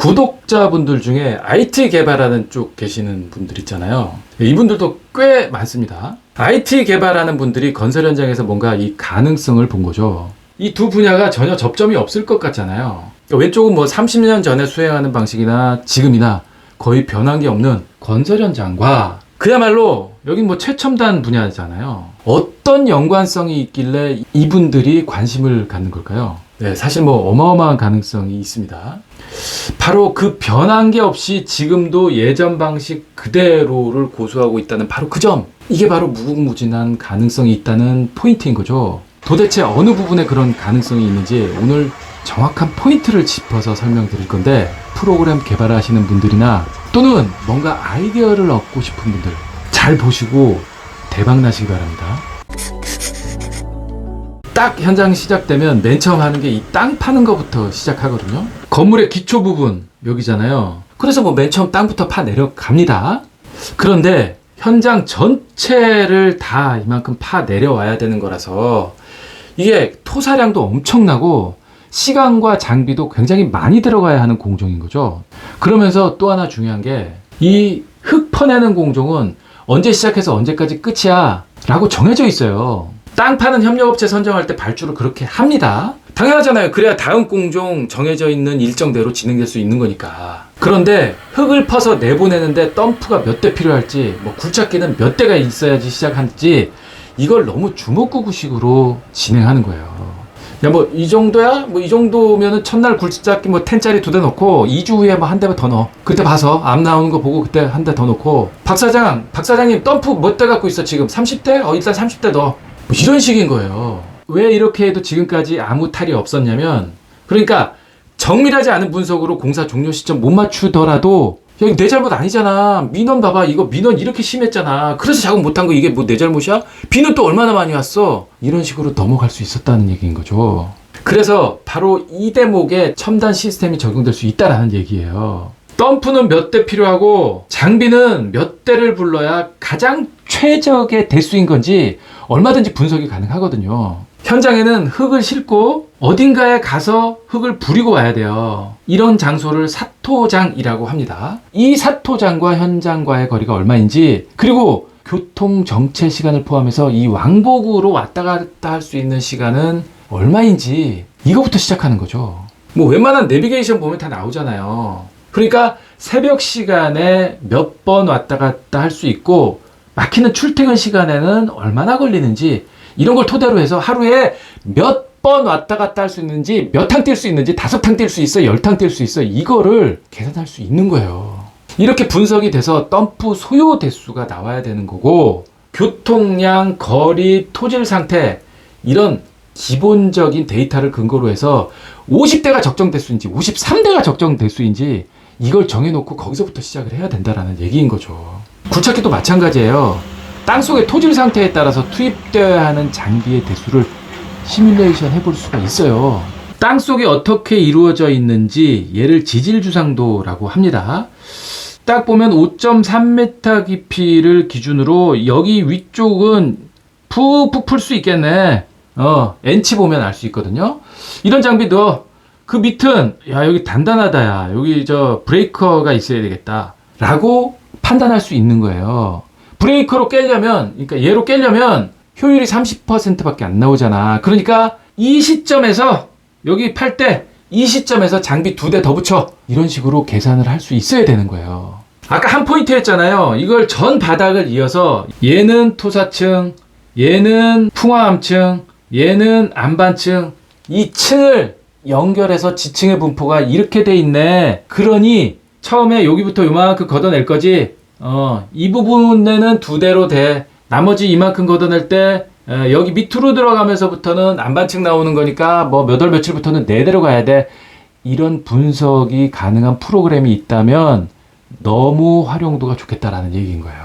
구독자분들 중에 IT 개발하는 쪽 계시는 분들 있잖아요. 이분들도 꽤 많습니다. IT 개발하는 분들이 건설 현장에서 뭔가 이 가능성을 본 거죠. 이 두 분야가 전혀 접점이 없을 것 같잖아요. 왼쪽은 뭐 30년 전에 수행하는 방식이나 지금이나 거의 변한 게 없는 건설 현장과 그야말로 여긴 뭐 최첨단 분야잖아요. 어떤 연관성이 있길래 이분들이 관심을 갖는 걸까요? 네, 사실 뭐 어마어마한 가능성이 있습니다. 바로 그 변한 게 없이 지금도 예전 방식 그대로를 고수하고 있다는 바로 그 점. 이게 바로 무궁무진한 가능성이 있다는 포인트인 거죠. 도대체 어느 부분에 그런 가능성이 있는지 오늘 정확한 포인트를 짚어서 설명드릴 건데, 프로그램 개발하시는 분들이나 또는 뭔가 아이디어를 얻고 싶은 분들 잘 보시고 대박 나시기 바랍니다. 딱 현장 시작되면 맨 처음 하는 게 이 땅 파는 것부터 시작하거든요. 건물의 기초 부분 여기잖아요. 그래서 뭐 맨 처음 땅부터 파 내려갑니다. 그런데 현장 전체를 다 이만큼 파 내려와야 되는 거라서 이게 토사량도 엄청나고 시간과 장비도 굉장히 많이 들어가야 하는 공정인 거죠. 그러면서 또 하나 중요한 게 이 흙 퍼내는 공정은 언제 시작해서 언제까지 끝이야 라고 정해져 있어요. 땅 파는 협력업체 선정할 때 발주를 그렇게 합니다. 당연하잖아요. 그래야 다음 공정 정해져 있는 일정대로 진행될 수 있는 거니까. 그런데 흙을 퍼서 내보내는데 덤프가 몇 대 필요할지, 뭐 굴착기는 몇 대가 있어야지 시작할지, 이걸 너무 주먹구구식으로 진행하는 거예요. 야, 뭐 이 정도야? 뭐 이 정도면은 첫날 굴착기 뭐 10짜리 2대 넣고 2주 후에 뭐 한 대만 더 넣어. 그때 봐서 앞 나오는 거 보고 그때 한 대 더 넣고, 박사장님 덤프 몇 대 갖고 있어 지금? 30대? 일단 30대 넣어. 뭐 이런 식인 거예요. 왜 이렇게 해도 지금까지 아무 탈이 없었냐면, 그러니까 정밀하지 않은 분석으로 공사 종료 시점 못 맞추더라도 야, 이거 내 잘못 아니잖아. 민원 봐봐. 이거 민원 이렇게 심했잖아. 그래서 작업 못한 거 이게 뭐 내 잘못이야? 비는 또 얼마나 많이 왔어? 이런 식으로 넘어갈 수 있었다는 얘기인 거죠. 그래서 바로 이 대목에 첨단 시스템이 적용될 수 있다라는 얘기예요. 덤프는 몇 대 필요하고 장비는 몇 대를 불러야 가장 최적의 대수인 건지 얼마든지 분석이 가능하거든요. 현장에는 흙을 싣고 어딘가에 가서 흙을 부리고 와야 돼요. 이런 장소를 사토장이라고 합니다. 이 사토장과 현장과의 거리가 얼마인지, 그리고 교통 정체 시간을 포함해서 이 왕복으로 왔다 갔다 할 수 있는 시간은 얼마인지, 이거부터 시작하는 거죠. 뭐 웬만한 내비게이션 보면 다 나오잖아요. 그러니까 새벽 시간에 몇 번 왔다 갔다 할 수 있고 막히는 출퇴근 시간에는 얼마나 걸리는지, 이런 걸 토대로 해서 하루에 몇 번 왔다 갔다 할 수 있는지, 몇 탕 뛸 수 있는지, 5탕 뛸 수 있어, 10탕 뛸 수 있어, 이거를 계산할 수 있는 거예요. 이렇게 분석이 돼서 덤프 소요 대수가 나와야 되는 거고, 교통량, 거리, 토질 상태, 이런 기본적인 데이터를 근거로 해서 50대가 적정 대수인지 53대가 적정 대수인지 이걸 정해놓고 거기서부터 시작을 해야 된다는 얘기인 거죠. 굴착기도 마찬가지예요. 땅속의 토질 상태에 따라서 투입되어야 하는 장비의 대수를 시뮬레이션 해볼 수가 있어요. 땅속이 어떻게 이루어져 있는지 얘를 지질주상도라고 합니다. 딱 보면 5.3m 깊이를 기준으로 여기 위쪽은 푹푹 풀 수 있겠네. 엔치 보면 알 수 있거든요. 이런 장비도 그 밑은 야 여기 단단하다, 야 여기 저 브레이커가 있어야 되겠다 라고 판단할 수 있는 거예요. 브레이커로 깨려면, 그러니까 얘로 깨려면 효율이 30%밖에 안 나오잖아. 그러니까 이 시점에서 여기 팔 때 이 시점에서 장비 2대 더 붙여, 이런 식으로 계산을 할 수 있어야 되는 거예요. 아까 한 포인트 했잖아요. 이걸 전 바닥을 이어서 얘는 토사층, 얘는 풍화암층, 얘는 안반층, 이 층을 연결해서 지층의 분포가 이렇게 돼 있네. 그러니 처음에 여기부터 요만큼 걷어낼 거지. 이 부분에는 2대로 돼. 나머지 이만큼 걷어낼 때 여기 밑으로 들어가면서부터는 안반층 나오는 거니까 뭐 몇 월 며칠부터는 4대로 가야 돼. 이런 분석이 가능한 프로그램이 있다면 너무 활용도가 좋겠다라는 얘기인 거예요.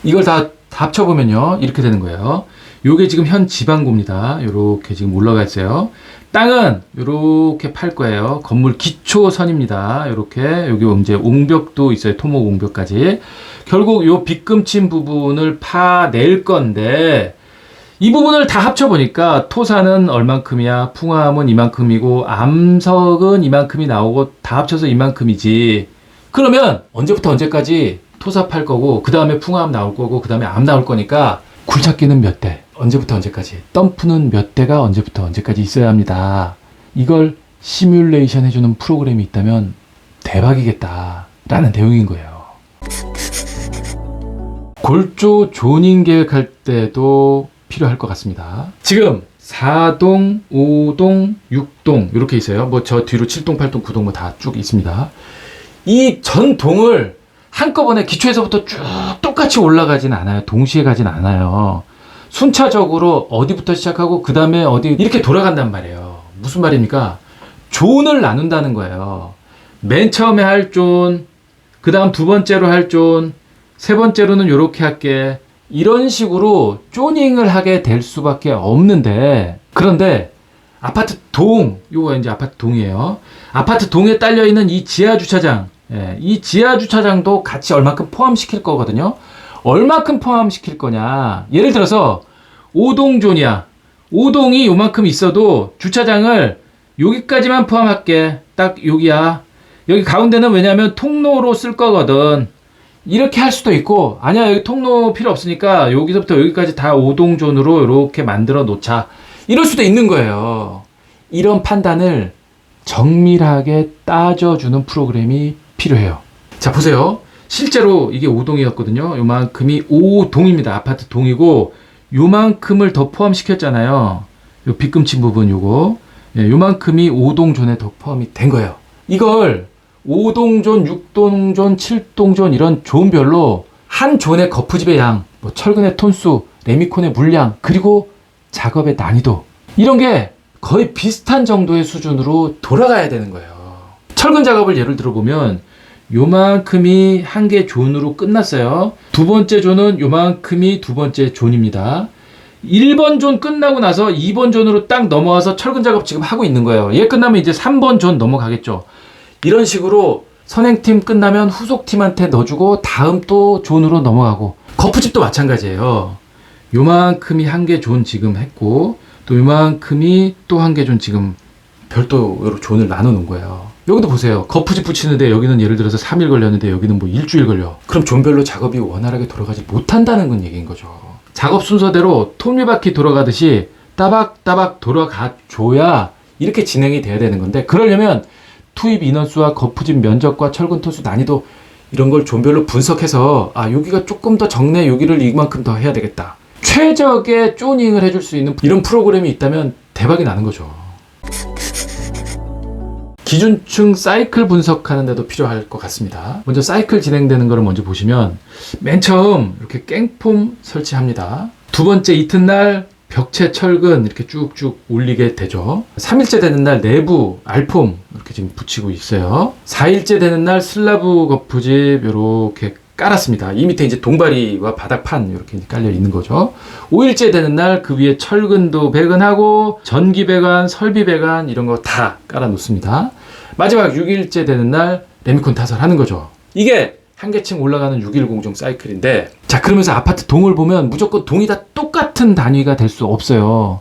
이걸 다 합쳐보면요 이렇게 되는 거예요. 요게 지금 현 지방고입니다. 요렇게 지금 올라가 있어요. 땅은 요렇게 팔 거예요. 건물 기초선입니다. 요렇게 여기 이제 옹벽도 있어요. 토목 옹벽까지. 결국 요 빗금친 부분을 파낼 건데 이 부분을 다 합쳐보니까 토사는 얼만큼이야, 풍화음은 이만큼이고 암석은 이만큼이 나오고 다 합쳐서 이만큼이지. 그러면 언제부터 언제까지 토사 팔 거고 그 다음에 풍화음 나올 거고 그 다음에 암 나올 거니까 굴착기는 몇 대, 언제부터 언제까지, 덤프는 몇 대가 언제부터 언제까지 있어야 합니다. 이걸 시뮬레이션 해주는 프로그램이 있다면 대박이겠다 라는 내용인 거예요. 골조 조닝 계획할 때도 필요할 것 같습니다. 지금 4동, 5동, 6동 이렇게 있어요. 뭐 저 뒤로 7동, 8동, 9동 뭐 다 쭉 있습니다. 이 전 동을 한꺼번에 기초에서부터 쭉 똑같이 올라가진 않아요. 동시에 가진 않아요. 순차적으로 어디부터 시작하고 그 다음에 어디 이렇게 돌아간단 말이에요. 무슨 말입니까? 존을 나눈다는 거예요. 맨 처음에 할 존, 그 다음 두 번째로 할 존, 세 번째로는 요렇게 할게. 이런 식으로 조닝을 하게 될 수밖에 없는데, 그런데 아파트 동, 요거 이제 아파트 동이에요. 아파트 동에 딸려 있는 이 지하 주차장, 이 지하 주차장도 같이 얼마큼 포함시킬 거거든요. 얼마큼 포함시킬 거냐. 예를 들어서 5동 존이야. 5동이 요만큼 있어도 주차장을 여기까지만 포함할게. 딱 여기야. 여기 가운데는 왜냐면 통로로 쓸 거거든. 이렇게 할 수도 있고, 아니야 여기 통로 필요 없으니까 여기서부터 여기까지 다 5동 존으로 이렇게 만들어 놓자. 이럴 수도 있는 거예요. 이런 판단을 정밀하게 따져주는 프로그램이 필요해요. 자 보세요. 실제로 이게 5동이었거든요. 요만큼이 5동입니다. 아파트 동이고 요만큼을 더 포함시켰잖아요. 요 빗금친 부분 요거. 요만큼이 5동 존에 더 포함이 된 거예요. 이걸 5동 존, 6동 존, 7동 존 이런 존별로 한 존의 거푸집의 양, 뭐 철근의 톤수, 레미콘의 물량, 그리고 작업의 난이도 이런 게 거의 비슷한 정도의 수준으로 돌아가야 되는 거예요. 철근 작업을 예를 들어보면 요만큼이 한 개 존으로 끝났어요. 두 번째 존은 요만큼이 두 번째 존입니다. 1번 존 끝나고 나서 2번 존으로 딱 넘어와서 철근 작업 지금 하고 있는 거예요. 얘 끝나면 이제 3번 존 넘어가겠죠. 이런 식으로 선행팀 끝나면 후속팀한테 넣어주고 다음 또 존으로 넘어가고, 거푸집도 마찬가지예요. 요만큼이 한 개 존 지금 했고 또 요만큼이 또 한 개 존 지금 별도로 존을 나눠 놓은 거예요. 여기도 보세요. 거푸집 붙이는데 여기는 예를 들어서 3일 걸렸는데 여기는 뭐 일주일 걸려. 그럼 존별로 작업이 원활하게 돌아가지 못한다는 건 얘기인 거죠. 작업 순서대로 톱니바퀴 돌아가듯이 따박따박 돌아가 줘야 이렇게 진행이 돼야 되는 건데, 그러려면 투입 인원수와 거푸집 면적과 철근 토수 난이도 이런 걸 존별로 분석해서 아 여기가 조금 더 적네, 여기를 이만큼 더 해야 되겠다, 최적의 조닝을 해줄 수 있는 이런 프로그램이 있다면 대박이 나는 거죠. 기준층 사이클 분석하는 데도 필요할 것 같습니다. 먼저 사이클 진행되는 거를 먼저 보시면 맨 처음 이렇게 깽폼 설치합니다. 두 번째 이튿날 벽체 철근 이렇게 쭉쭉 올리게 되죠. 3일째 되는 날 내부 알폼 이렇게 지금 붙이고 있어요. 4일째 되는 날 슬라브 거푸집 이렇게 깔았습니다. 이 밑에 이제 동바리와 바닥판 이렇게 깔려 있는 거죠. 5일째 되는 날 그 위에 철근도 배관하고 전기 배관, 설비 배관 이런 거 다 깔아 놓습니다. 마지막 6일째 되는 날 레미콘 타설하는 거죠. 이게 한 개층 올라가는 6일 공정 사이클인데, 자 그러면서 아파트 동을 보면 무조건 동이 다 똑같은 단위가 될 수 없어요.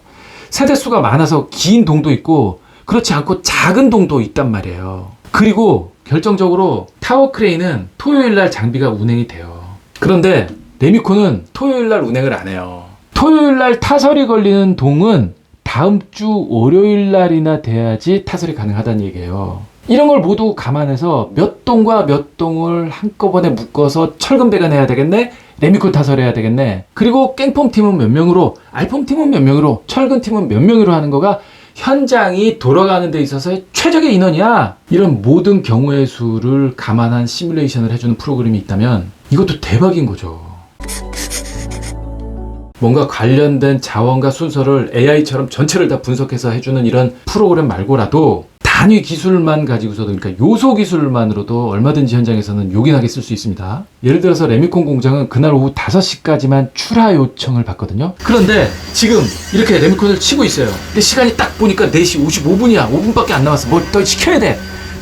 세대수가 많아서 긴 동도 있고 그렇지 않고 작은 동도 있단 말이에요. 그리고 결정적으로 타워 크레인은 토요일날 장비가 운행이 돼요. 그런데 레미콘은 토요일날 운행을 안 해요. 토요일날 타설이 걸리는 동은 다음 주 월요일날이나 돼야지 타설이 가능하다는 얘기예요. 이런 걸 모두 감안해서 몇 동과 몇 동을 한꺼번에 묶어서 철근 배관해야 되겠네, 레미콘 타설해야 되겠네, 그리고 깽폼 팀은 몇 명으로, 알폼 팀은 몇 명으로, 철근 팀은 몇 명으로 하는 거가 현장이 돌아가는 데 있어서의 최적의 인원이야. 이런 모든 경우의 수를 감안한 시뮬레이션을 해주는 프로그램이 있다면 이것도 대박인 거죠. 뭔가 관련된 자원과 순서를 AI처럼 전체를 다 분석해서 해주는 이런 프로그램 말고라도 단위 기술만 가지고서도, 그러니까 요소 기술만으로도 얼마든지 현장에서는 요긴하게 쓸 수 있습니다. 예를 들어서 레미콘 공장은 그날 오후 5시까지만 출하 요청을 받거든요. 그런데 지금 이렇게 레미콘을 치고 있어요. 근데 시간이 딱 보니까 4시 55분이야. 5분밖에 안 남았어. 뭘 더 시켜야 돼.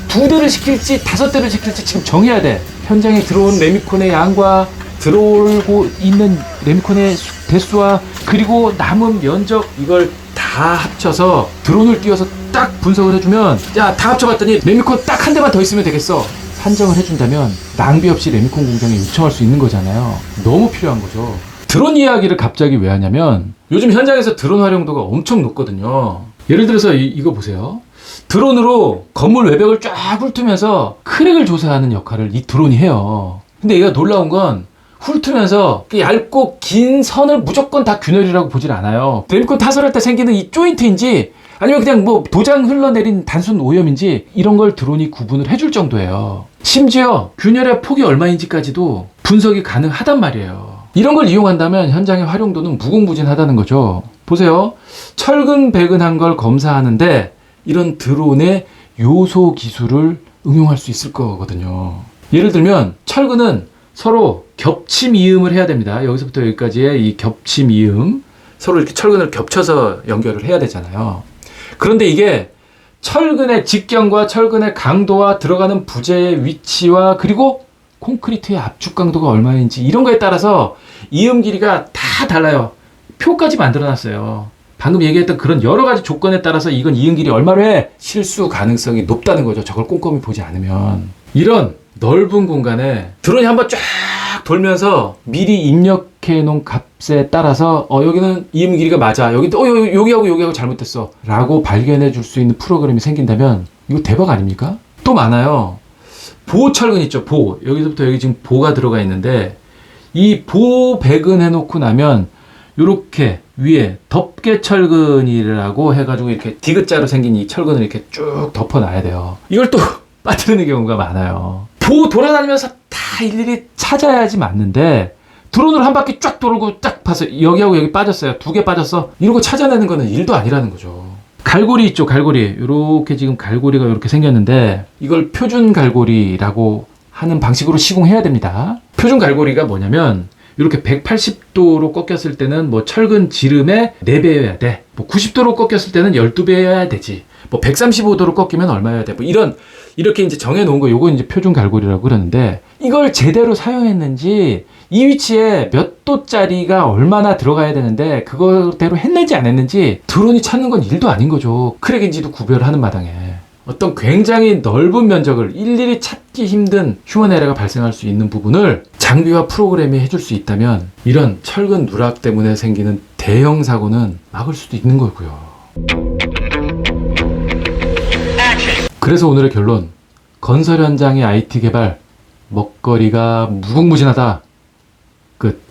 2대를 시킬지 5대를 시킬지 지금 정해야 돼. 현장에 들어온 레미콘의 양과 들어오고 있는 레미콘의 대수와 그리고 남은 면적 이걸 다 합쳐서 드론을 띄워서 딱 분석을 해주면 야 다 합쳐봤더니 레미콘 딱 한 대만 더 있으면 되겠어 판정을 해준다면 낭비 없이 레미콘 공장에 요청할 수 있는 거잖아요. 너무 필요한 거죠. 드론 이야기를 갑자기 왜 하냐면 요즘 현장에서 드론 활용도가 엄청 높거든요. 예를 들어서 이거 보세요. 드론으로 건물 외벽을 쫙 훑으면서 크랙을 조사하는 역할을 이 드론이 해요. 근데 얘가 놀라운 건 훑으면서 그 얇고 긴 선을 무조건 다 균열이라고 보질 않아요. 레미콘 타설할 때 생기는 이 조인트인지 아니면 그냥 뭐 도장 흘러내린 단순 오염인지 이런 걸 드론이 구분을 해줄 정도예요. 심지어 균열의 폭이 얼마인지까지도 분석이 가능하단 말이에요. 이런 걸 이용한다면 현장의 활용도는 무궁무진하다는 거죠. 보세요. 철근배근한 걸 검사하는데 이런 드론의 요소 기술을 응용할 수 있을 거거든요. 예를 들면 철근은 서로 겹침 이음을 해야 됩니다. 여기서부터 여기까지의 이 겹침 이음 서로 이렇게 철근을 겹쳐서 연결을 해야 되잖아요. 그런데 이게 철근의 직경과 철근의 강도와 들어가는 부재의 위치와 그리고 콘크리트의 압축 강도가 얼마인지 이런 거에 따라서 이음 길이가 다 달라요. 표까지 만들어놨어요. 방금 얘기했던 그런 여러 가지 조건에 따라서 이건 이음 길이 얼마로 해? 실수 가능성이 높다는 거죠. 저걸 꼼꼼히 보지 않으면. 이런 넓은 공간에 드론이 한번 쫙 돌면서 미리 입력해 놓은 값에 따라서 여기는 이음 길이가 맞아. 여기하고 잘못됐어. 라고 발견해 줄 수 있는 프로그램이 생긴다면 이거 대박 아닙니까? 또 많아요. 보철근 있죠. 보. 여기서부터 여기 지금 보가 들어가 있는데 이 보 배근해 놓고 나면 요렇게 위에 덮개철근이라고 해가지고 이렇게 디귿자로 생긴 이 철근을 이렇게 쭉 덮어놔야 돼요. 이걸 또 빠뜨리는 경우가 많아요. 보 돌아다니면서 다 일일이 찾아야지 맞는데 드론으로 한 바퀴 쫙 돌고 딱 봐서 여기하고 여기 빠졌어요. 2개 빠졌어. 이런 거 찾아내는 거는 일도 아니라는 거죠. 갈고리 있죠. 갈고리. 요렇게 지금 갈고리가 이렇게 생겼는데 이걸 표준 갈고리라고 하는 방식으로 시공해야 됩니다. 표준 갈고리가 뭐냐면 이렇게 180도로 꺾였을 때는 뭐 철근 지름의 4배여야 돼. 뭐 90도로 꺾였을 때는 12배여야 되지. 뭐 135도로 꺾이면 얼마여야 돼. 뭐 이렇게 이제 정해 놓은 거 요거 이제 표준 갈고리라고 그러는데 이걸 제대로 사용했는지 이 위치에 몇 도짜리가 얼마나 들어가야 되는데 그거대로 했는지 안 했는지 드론이 찾는 건 일도 아닌 거죠. 크랙인지도 구별하는 마당에. 어떤 굉장히 넓은 면적을 일일이 찾기 힘든 휴먼 에러가 발생할 수 있는 부분을 장비와 프로그램이 해줄 수 있다면 이런 철근 누락 때문에 생기는 대형 사고는 막을 수도 있는 거고요. 그래서 오늘의 결론, 건설 현장의 IT 개발 먹거리가 무궁무진하다. 끝.